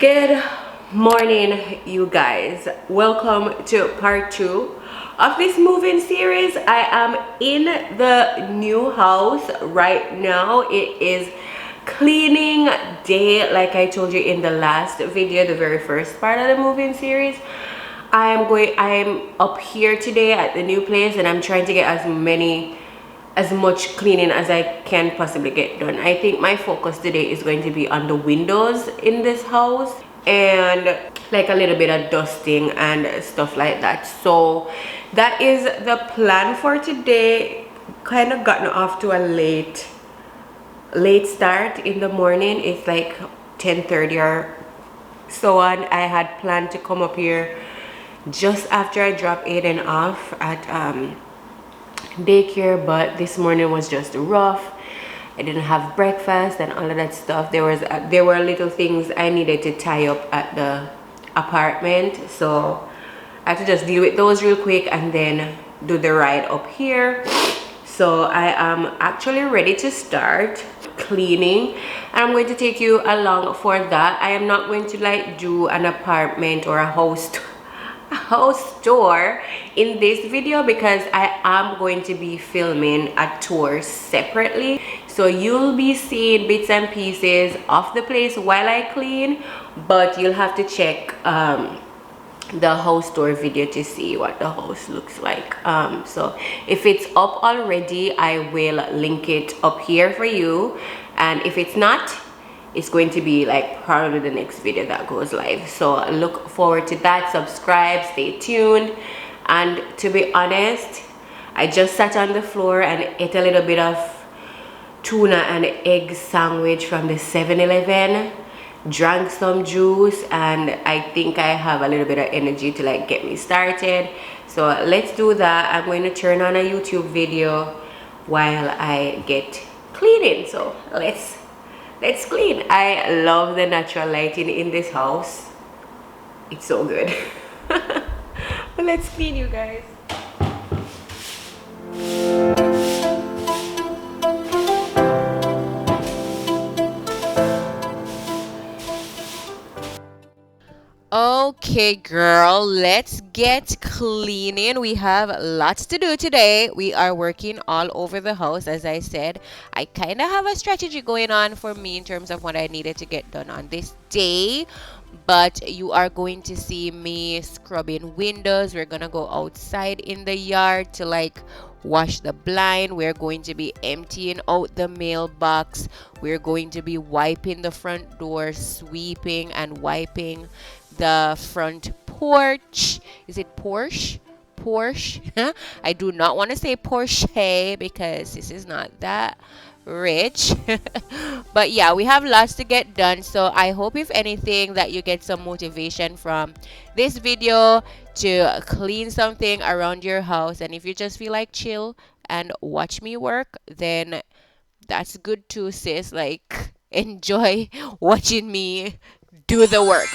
Good morning, you guys. Welcome to part 2 of this moving series. I am in the new house right now. It is cleaning day, like I told you in the last video, the very first part of the moving series. I'm up here today at the new place, and I'm trying to get as much cleaning as I can possibly get done. I think my focus today is going to be on the windows in this house and like a little bit of dusting and stuff like that. So that is the plan for today. Kind of gotten off to a late start in the morning. It's like 10:30 or so on. I had planned to come up here just after I drop Aiden off at daycare, but this morning was just rough. I didn't have breakfast and all of that stuff. There were little things I needed to tie up at the apartment, so I had to just deal with those real quick and then do the ride up here. So I am actually ready to start cleaning, and I'm going to take you along for that. I am not going to like do an apartment or a house tour in this video because I am going to be filming a tour separately, so you'll be seeing bits and pieces of the place while I clean, but you'll have to check the house tour video to see what the house looks like. So if it's up already, I will link it up here for you, and if it's not, it's going to be like probably the next video that goes live. So look forward to that. Subscribe, stay tuned. And to be honest, I just sat on the floor and ate a little bit of tuna and egg sandwich from the 7-Eleven, drank some juice, and I think I have a little bit of energy to like get me started. So let's do that. I'm going to turn on a YouTube video while I get cleaning. So let's clean. I love the natural lighting in this house. It's so good. But let's clean, you guys. Okay, girl, let's get cleaning. We have lots to do today. We are working all over the house. As I said, I kind of have a strategy going on for me in terms of what I needed to get done on this day, but you are going to see me scrubbing windows. We're gonna go outside in the yard to like wash the blind. We're going to be emptying out the mailbox. We're going to be wiping the front door, sweeping and wiping the front porch. Is it Porsche? I do not want to say Porsche because this is not that rich. But yeah, we have lots to get done, so I hope if anything that you get some motivation from this video to clean something around your house. And if you just feel like chill and watch me work, then that's good too, sis. Like, enjoy watching me do the work.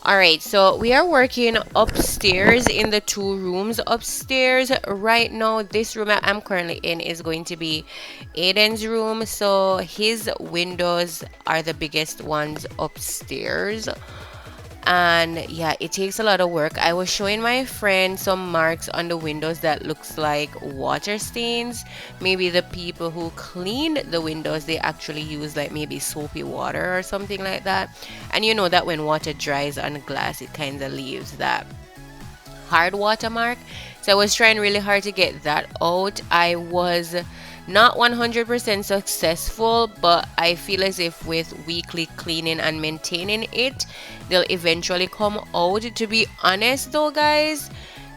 Alright, so we are working upstairs in the 2 rooms upstairs. Right now, this room I'm currently in is going to be Aiden's room. So his windows are the biggest ones upstairs. And yeah, it takes a lot of work. I was showing my friend some marks on the windows that looks like water stains. Maybe the people who cleaned the windows, they actually use like maybe soapy water or something like that. And you know that when water dries on glass, it kind of leaves that hard watermark. So I was trying really hard to get that out. I was not 100% successful, but I feel as if with weekly cleaning and maintaining it, they'll eventually come out. To be honest though, guys,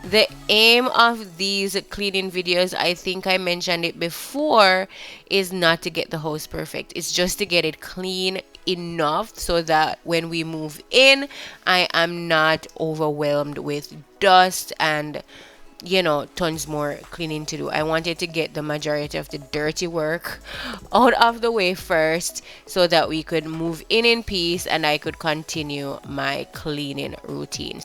the aim of these cleaning videos, I think I mentioned it before, is not to get the house perfect. It's just to get it clean enough so that when we move in, I am not overwhelmed with dust and tons more cleaning to do. I wanted to get the majority of the dirty work out of the way first so that we could move in peace and I could continue my cleaning routine.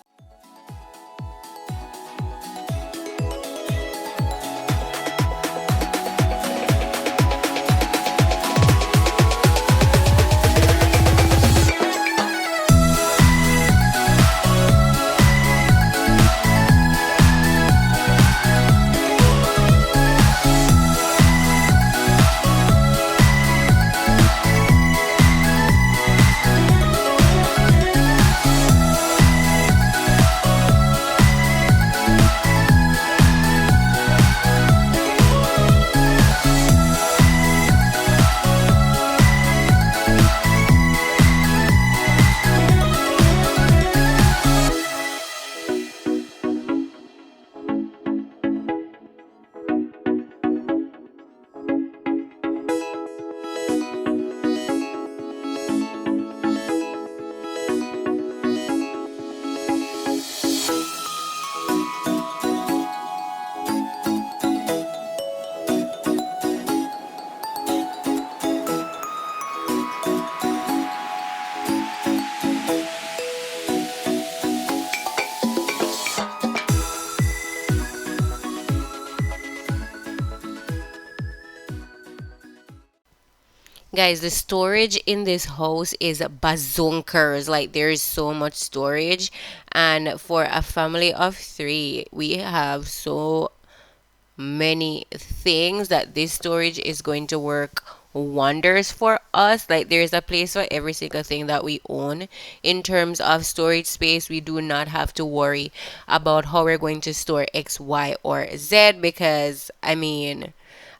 Guys, the storage in this house is bazonkers. Like, there is so much storage. And for a family of three, we have so many things that this storage is going to work wonders for us. Like, there's a place for every single thing that we own in terms of storage space. We do not have to worry about how we're going to store X, Y, or Z, because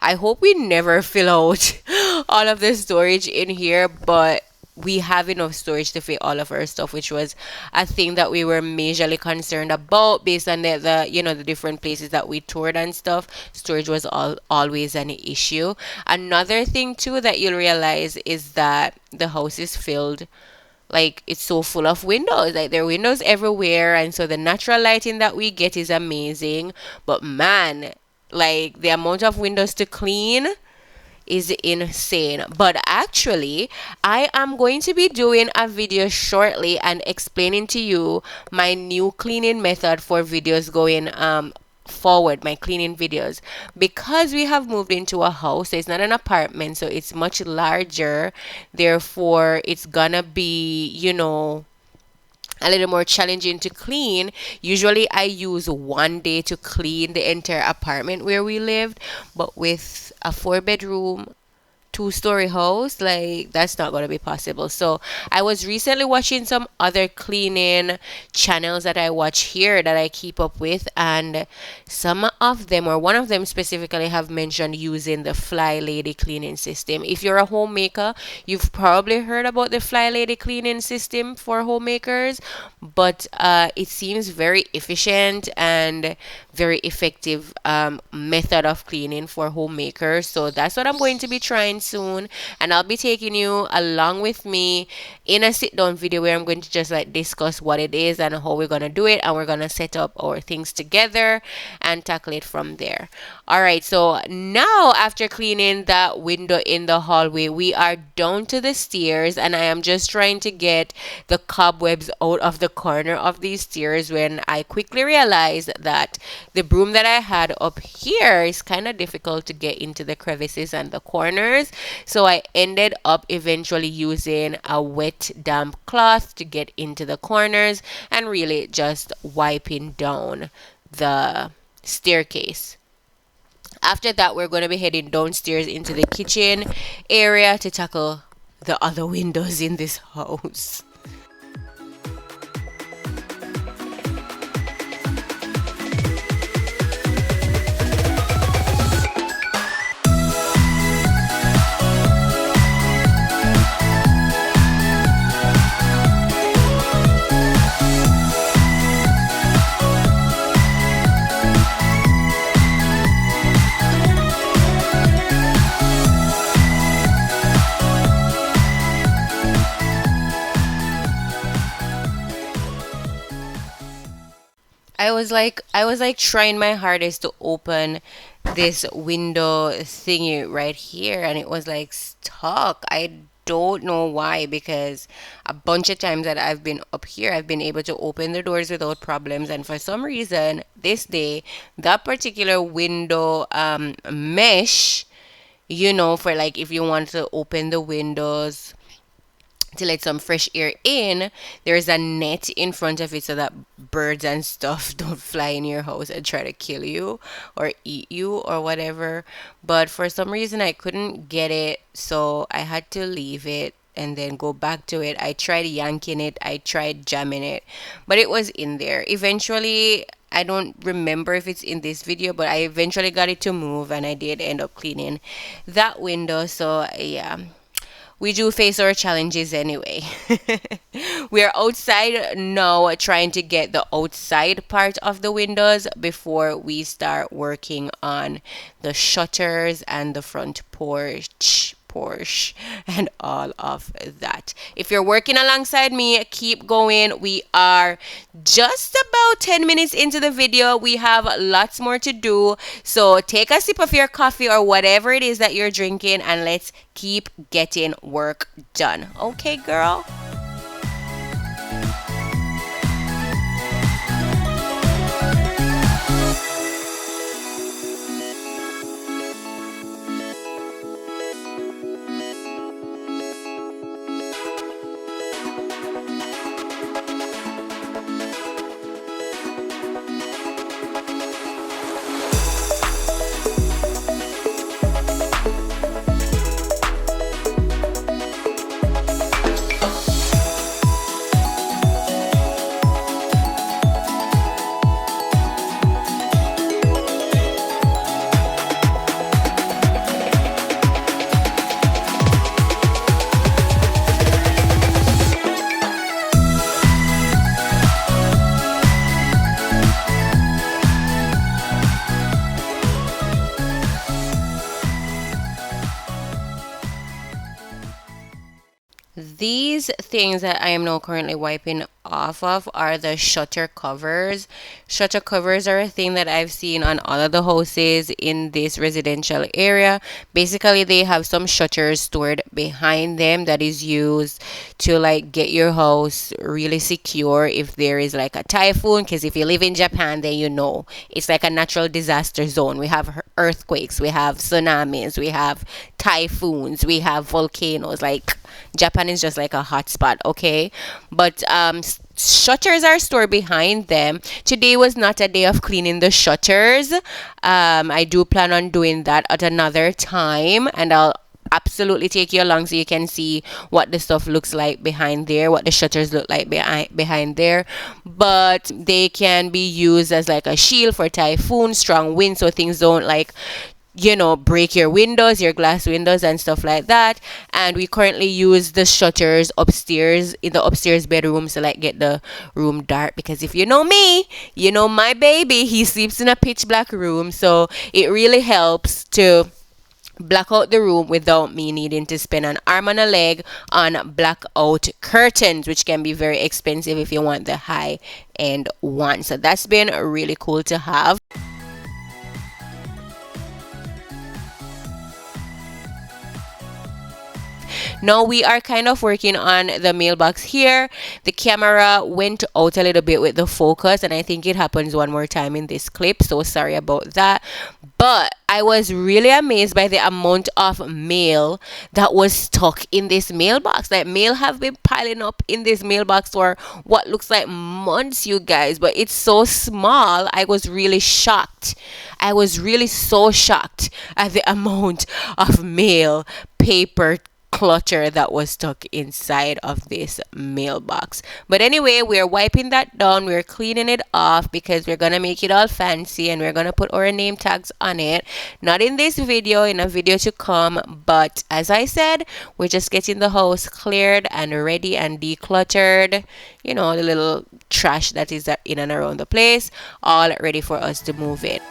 I hope we never fill out all of the storage in here, but we have enough storage to fit all of our stuff, which was a thing that we were majorly concerned about based on the different places that we toured and stuff. Storage was always an issue. Another thing too that you'll realize is that the house is filled, like, it's so full of windows. Like, there are windows everywhere, and so the natural lighting that we get is amazing. But man, like, the amount of windows to clean is insane. But actually, I am going to be doing a video shortly and explaining to you my new cleaning method for videos going forward, my cleaning videos, because we have moved into a house. So it's not an apartment, so it's much larger, therefore it's gonna be a little more challenging to clean. Usually I use one day to clean the entire apartment where we lived, but with a 4-bedroom 2-story house, like, that's not going to be possible. So I was recently watching some other cleaning channels that I watch here that I keep up with, and some of them, or one of them specifically, have mentioned using the Fly Lady cleaning system. If you're a homemaker, you've probably heard about the Fly Lady cleaning system for homemakers, but it seems very efficient and very effective method of cleaning for homemakers. So that's what I'm going to be trying soon, and I'll be taking you along with me in a sit down video where I'm going to just like discuss what it is and how we're gonna do it, and we're gonna set up our things together and tackle it from there. All right, so now after cleaning that window in the hallway, we are down to the stairs, and I am just trying to get the cobwebs out of the corner of these stairs when I quickly realized that the broom that I had up here is kind of difficult to get into the crevices and the corners. So I ended up eventually using a wet damp cloth to get into the corners and really just wiping down the staircase. After that, we're going to be heading downstairs into the kitchen area to tackle the other windows in this house. I was like trying my hardest to open this window thingy right here, and it was like stuck. I don't know why, because a bunch of times that I've been up here, I've been able to open the doors without problems, and for some reason this day, that particular window mesh, for like if you want to open the windows to let some fresh air in, there's a net in front of it so that birds and stuff don't fly in your house and try to kill you or eat you or whatever. But for some reason, I couldn't get it, so I had to leave it and then go back to it. I tried yanking it, I tried jamming it, but it was in there. Eventually, I don't remember if it's in this video, but I eventually got it to move, and I did end up cleaning that window. So, yeah, we do face our challenges anyway. We are outside now trying to get the outside part of the windows before we start working on the shutters and the front porch. Porsche and all of that. If you're working alongside me, keep going. We are just about 10 minutes into the video. We have lots more to do. So take a sip of your coffee or whatever it is that you're drinking, and let's keep getting work done. Okay, girl? These things that I am now currently wiping off of are the shutter covers. Shutter covers are a thing that I've seen on all of the houses in this residential area. Basically, they have some shutters stored behind them that is used to like get your house really secure if there is like a typhoon. Because if you live in Japan, then you know it's like a natural disaster zone. We have earthquakes, we have tsunamis, we have typhoons, we have volcanoes. Like, Japan is just like a hotspot, okay? But shutters are stored behind them. Today was not a day of cleaning the shutters. I do plan on doing that at another time, and I'll absolutely take you along so you can see what the stuff looks like behind there, what the shutters look like behind there. But they can be used as like a shield for typhoon, strong wind, so things don't like break your windows, your glass windows and stuff like that. And we currently use the shutters upstairs in the upstairs bedrooms to like get the room dark, because if you know me, you know my baby, he sleeps in a pitch black room, so it really helps to black out the room without me needing to spend an arm and a leg on blackout curtains, which can be very expensive if you want the high end one. So that's been really cool to have. Now we are kind of working on the mailbox here. The camera went out a little bit with the focus, and I think it happens one more time in this clip, so sorry about that. But I was really amazed by the amount of mail that was stuck in this mailbox. Like, mail have been piling up in this mailbox for what looks like months, you guys, but it's so small. I was really shocked. I was really so shocked at the amount of mail, paper, clutter that was stuck inside of this mailbox. But anyway, we're wiping that down, we're cleaning it off, because we're gonna make it all fancy and we're gonna put our name tags on it. Not in this video, in a video to come, but as I said, we're just getting the house cleared and ready and decluttered, the little trash that is in and around the place, all ready for us to move it.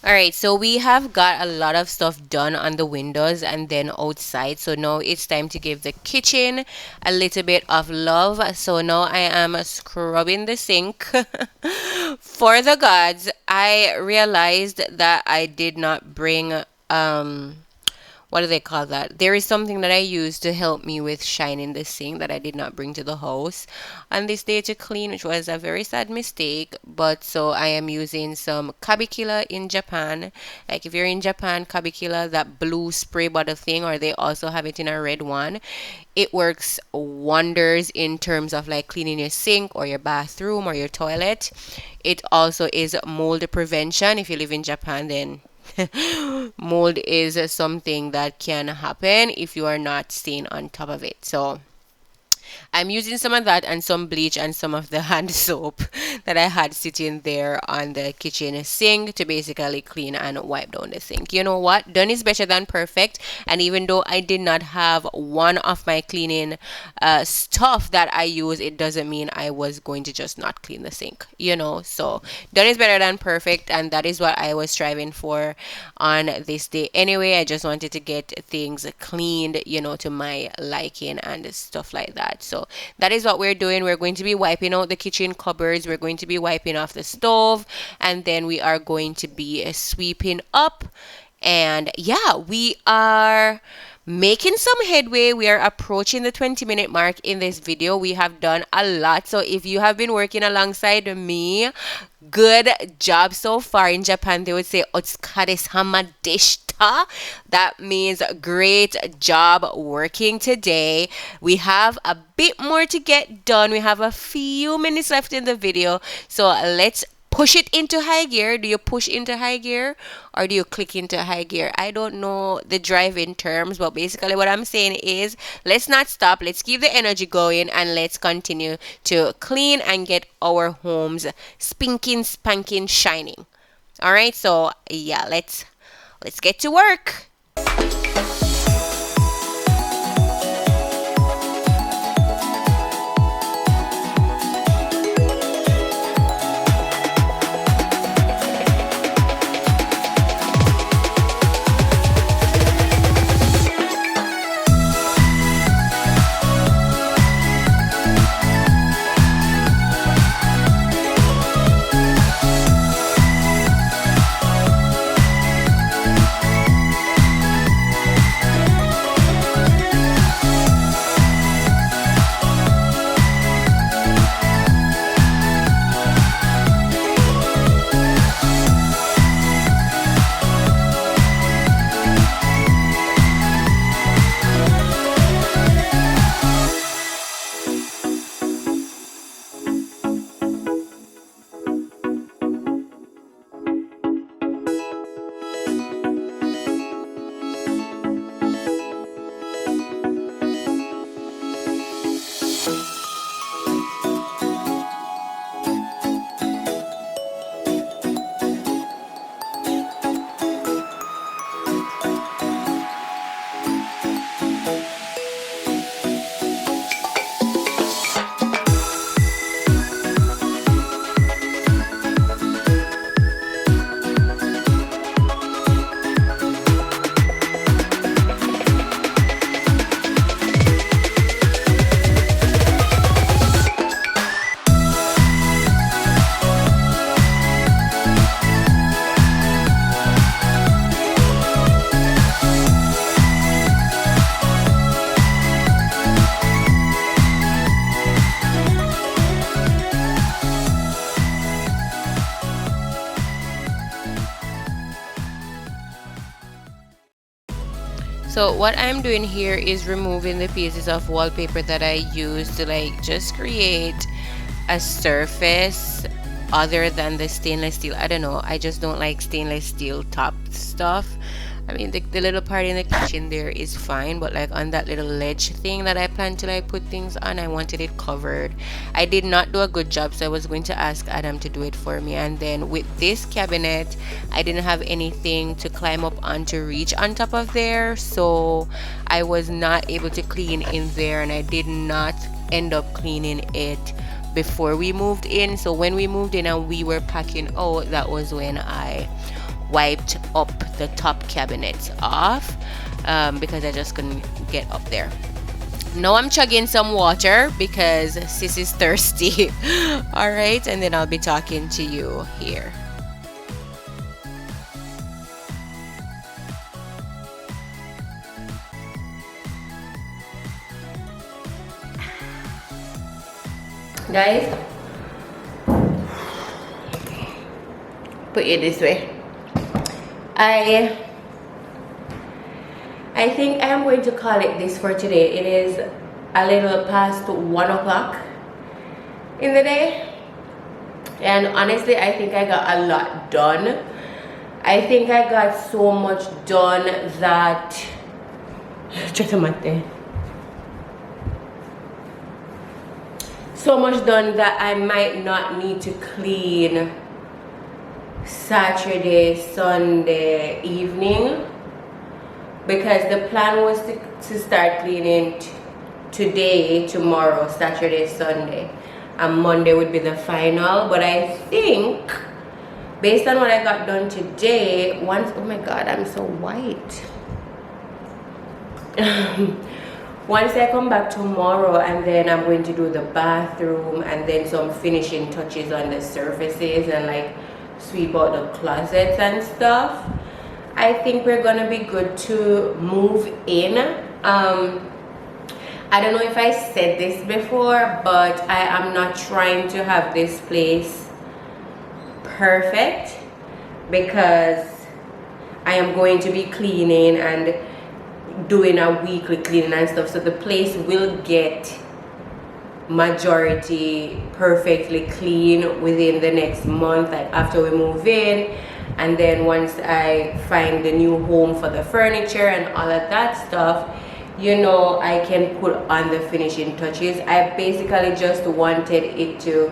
All right, so we have got a lot of stuff done on the windows and then outside. So now it's time to give the kitchen a little bit of love. So now I am scrubbing the sink. For the gods, I realized that I did not bring what do they call that? There is something that I use to help me with shining the sink that I did not bring to the house on this day to clean, which was a very sad mistake. But so I am using some Kabikila in Japan. Like if you're in Japan, Kabikila, that blue spray bottle thing, or they also have it in a red one. It works wonders in terms of like cleaning your sink or your bathroom or your toilet. It also is mold prevention. If you live in Japan, then mold is something that can happen if you are not staying on top of it. So I'm using some of that and some bleach and some of the hand soap that I had sitting there on the kitchen sink to basically clean and wipe down the sink. You know what? Done is better than perfect. And even though I did not have one of my cleaning stuff that I use, it doesn't mean I was going to just not clean the sink, you know? So done is better than perfect. And that is what I was striving for on this day. Anyway, I just wanted to get things cleaned, you know, to my liking and stuff like that. So that is what we're doing. We're going to be wiping out the kitchen cupboards. We're going to be wiping off the stove. And then we are going to be sweeping up. And yeah, we are making some headway. We are approaching the 20-minute mark in this video. We have done a lot. So if you have been working alongside me, good job so far. In Japan, they would say "Otsukare-sama deshita." That means great job working today. We have a bit more to get done. We have a few minutes left in the video. So let's push it into high gear. Do you push into high gear or do you click into high gear? I don't know the driving terms, but basically what I'm saying is let's not stop. Let's keep the energy going and let's continue to clean and get our homes spinking, spanking, shining. All right, so yeah, let's get to work. So what I'm doing here is removing the pieces of wallpaper that I used to like just create a surface other than the stainless steel. I don't know, I just don't like stainless steel top stuff. I mean, the little part in the kitchen there is fine, but like on that little ledge thing that I plan to like put things on, I wanted it covered. I did not do a good job, so I was going to ask Adam to do it for me. And then with this cabinet, I didn't have anything to climb up on to reach on top of there, so I was not able to clean in there, and I did not end up cleaning it before we moved in. So when we moved in and we were packing out, that was when I wiped up the top cabinets off because I just couldn't get up there. Now I'm chugging some water because sis is thirsty. All right, and then I'll be talking to you here. Guys, put it this way. I think I'm going to call it this for today. It is a little past 1 o'clock in the day, and honestly I think I got a lot done. I think I got so much done that I might not need to clean Saturday, Sunday evening, because the plan was to start cleaning today, tomorrow, Saturday, Sunday, and Monday would be the final. But I think based on what I got done today, oh my god, I'm so white. Once I come back tomorrow, and then I'm going to do the bathroom and then some finishing touches on the surfaces and like sweep out the closets and stuff, I think we're gonna be good to move in. I don't know if I said this before, but I am not trying to have this place perfect because I am going to be cleaning and doing a weekly cleaning and stuff, so the place will get majority perfectly clean within the next month, like after we move in. And then once I find the new home for the furniture and all of that stuff, you know, I can put on the finishing touches. I basically just wanted it to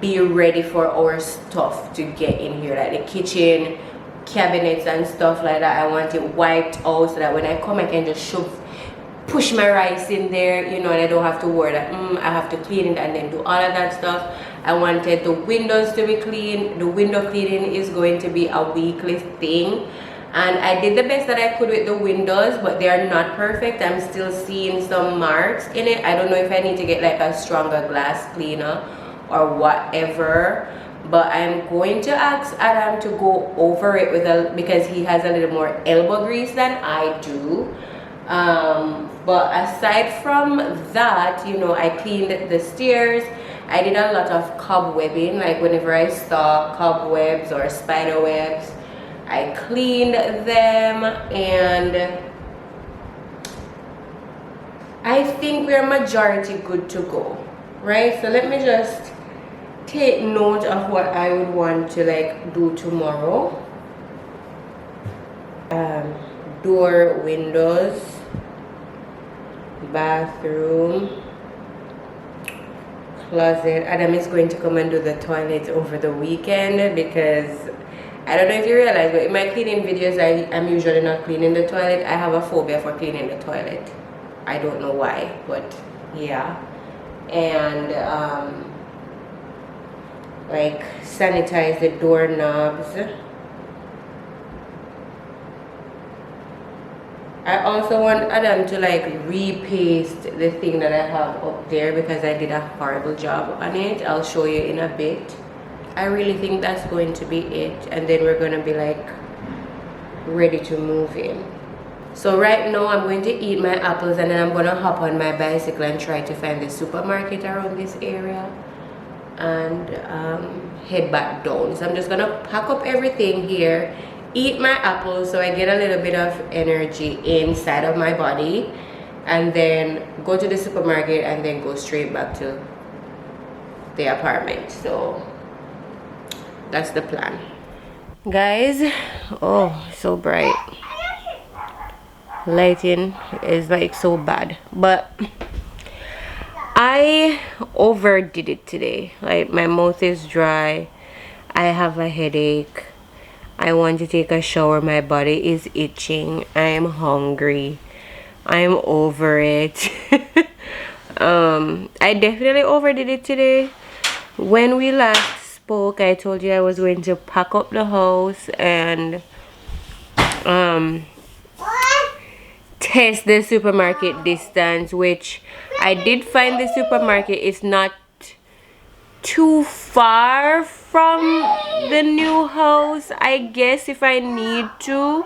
be ready for our stuff to get in here, like the kitchen cabinets and stuff like that. I want it wiped out so that when I come I can just push my rice in there, you know, and I don't have to worry that I have to clean it and then do all of that stuff. I wanted the windows to be clean. The window cleaning is going to be a weekly thing, and I did the best that I could with the windows, but they are not perfect. I'm still seeing some marks in it. I don't know if I need to get like a stronger glass cleaner or whatever, but I'm going to ask Adam to go over it because he has a little more elbow grease than I do. But aside from that, you know, I cleaned the stairs. I did a lot of cobwebbing, like whenever I saw cobwebs or spider webs, I cleaned them, and I think we're majority good to go, right? So let me just take note of what I would want to like do tomorrow. Door, windows, bathroom, closet. Adam is going to come and do the toilet over the weekend because I don't know if you realize, but in my cleaning videos I'm usually not cleaning the toilet. I have a phobia for cleaning the toilet. I don't know why, but yeah. And like sanitize the doorknobs. I also want Adam to like repaste the thing that I have up there because I did a horrible job on it. I'll show you in a bit. I really think that's going to be it, and then we're gonna be like ready to move in. So right now I'm going to eat my apples, and then I'm gonna hop on my bicycle and try to find the supermarket around this area and head back down. So I'm just gonna pack up everything here, eat my apples so I get a little bit of energy inside of my body, and then go to the supermarket and then go straight back to the apartment. So that's the plan, guys. Oh, so bright. Lighting is like so bad, but I overdid it today. Like my mouth is dry, I have a headache, I want to take a shower, my body is itching, I'm hungry, I'm over it. I definitely overdid it today. When we last spoke, I told you I was going to pack up the house and test the supermarket distance, which I did find the supermarket is not too far from the new house. I guess if I need to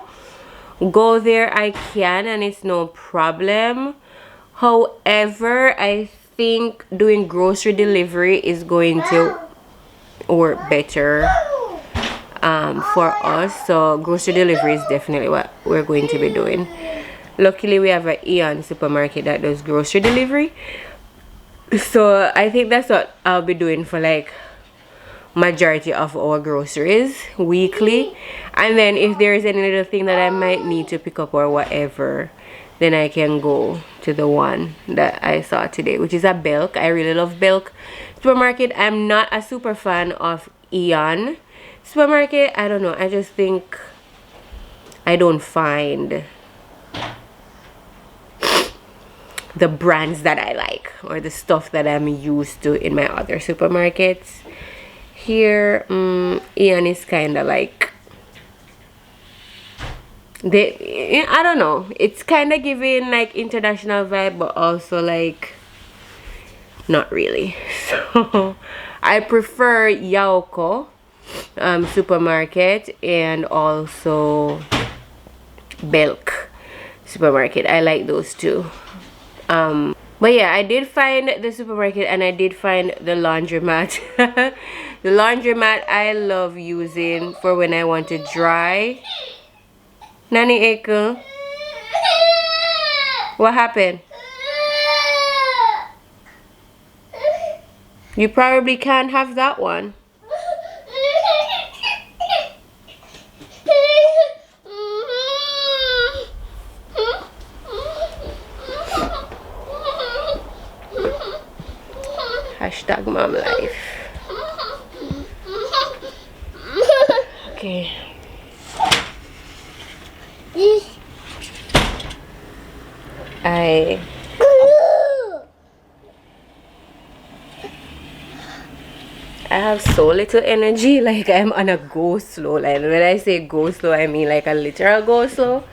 go there I can, and it's no problem. However, I think doing grocery delivery is going to work better for us. So grocery delivery is definitely what we're going to be doing. Luckily we have an Eon supermarket that does grocery delivery, so I think that's what I'll be doing for like majority of our groceries weekly. And then if there is any little thing that I might need to pick up or whatever, then I can go to the one that I saw today, which is a Belk. I really love Belk supermarket. I'm not a super fan of Eon supermarket. I don't know, I just think I don't find the brands that I like or the stuff that I'm used to in my other supermarkets. Here Eon is kind of like I don't know, it's kind of giving like international vibe, but also like not really. So I prefer Yaoko supermarket and also Belk supermarket. I like those two. But yeah, I did find the supermarket and I did find the laundromat. The laundromat I love using for when I want to dry. Nani Eko? What happened? You probably can't have that one. Hashtag mom life. Okay. I have so little energy, like I'm on a go slow. Like when I say go slow, I mean like a literal go slow.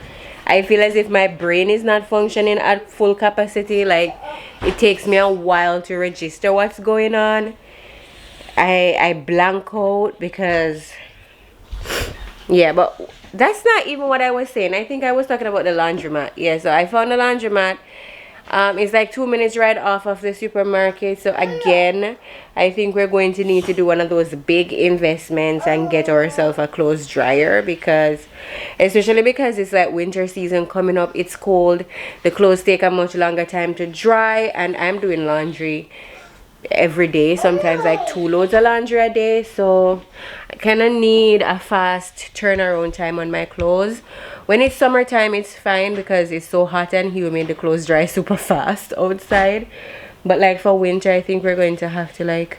I feel as if my brain is not functioning at full capacity. Like it takes me a while to register what's going on. I blank out because yeah, but that's not even what I was saying. I think I was talking about the laundromat. Yeah, so I found the laundromat. It's like 2 minutes right off of the supermarket. So again, I think we're going to need to do one of those big investments and get ourselves a clothes dryer, because especially because it's like winter season coming up, it's cold, the clothes take a much longer time to dry, and I'm doing laundry every day, sometimes like 2 loads of laundry a day, so I kind of need a fast turnaround time on my clothes. When it's summertime it's fine because it's so hot and humid, the clothes dry super fast outside. But like for winter, I think we're going to have to like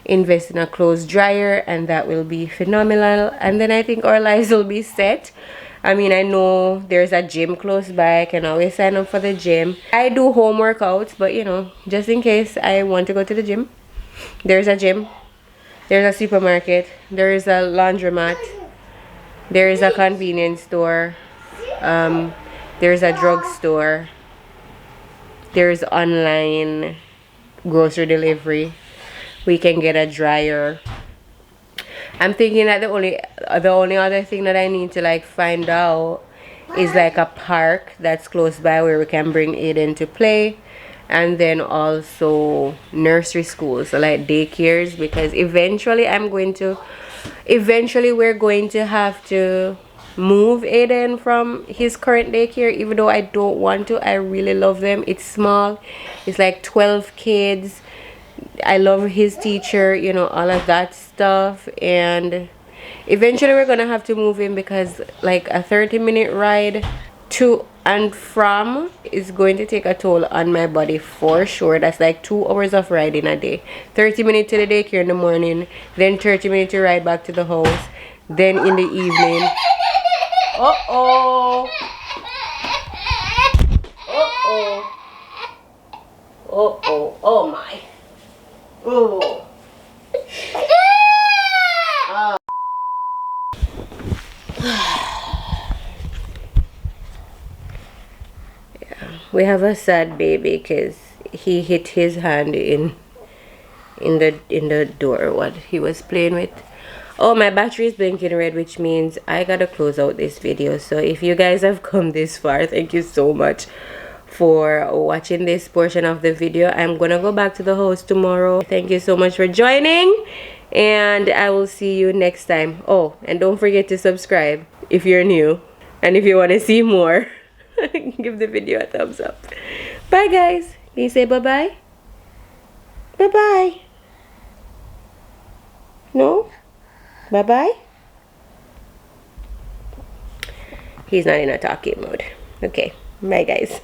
invest in a clothes dryer, and that will be phenomenal. And then I think our lives will be set. I mean, I know there's a gym close by. I can always sign up for the gym. I do home workouts, but you know, just in case I want to go to the gym, there's a gym, there's a supermarket, there's a laundromat, there is a convenience store, there's a drugstore, there's online grocery delivery. We can get a dryer. I'm thinking that the only other thing that I need to like find out is like a park that's close by where we can bring Aiden to play, and then also nursery schools, so like daycares, because eventually we're going to have to move Aiden from his current daycare, even though I don't want to. I really love them. It's small, it's like 12 kids. I love his teacher, you know, all of that stuff. And eventually we're gonna have to move him because like a 30-minute ride to and from is going to take a toll on my body for sure. That's like 2 hours of riding a day. 30 minutes to the daycare in the morning, then 30 minutes to ride back to the house, then in the evening. Uh-oh. Uh-oh. Uh-oh. Oh my. Oh. we have a sad baby because he hit his hand in the door what he was playing with. Oh, my battery is blinking red, which means I gotta close out this video. So if you guys have come this far, thank you so much for watching this portion of the video. I'm gonna go back to the house tomorrow. Thank you so much for joining, and I will see you next time. Oh, and don't forget to subscribe if you're new, and if you want to see more, give the video a thumbs up. Bye guys. Can you say bye-bye? Bye-bye. No? Bye-bye? He's not in a talking mode. Okay. Bye guys.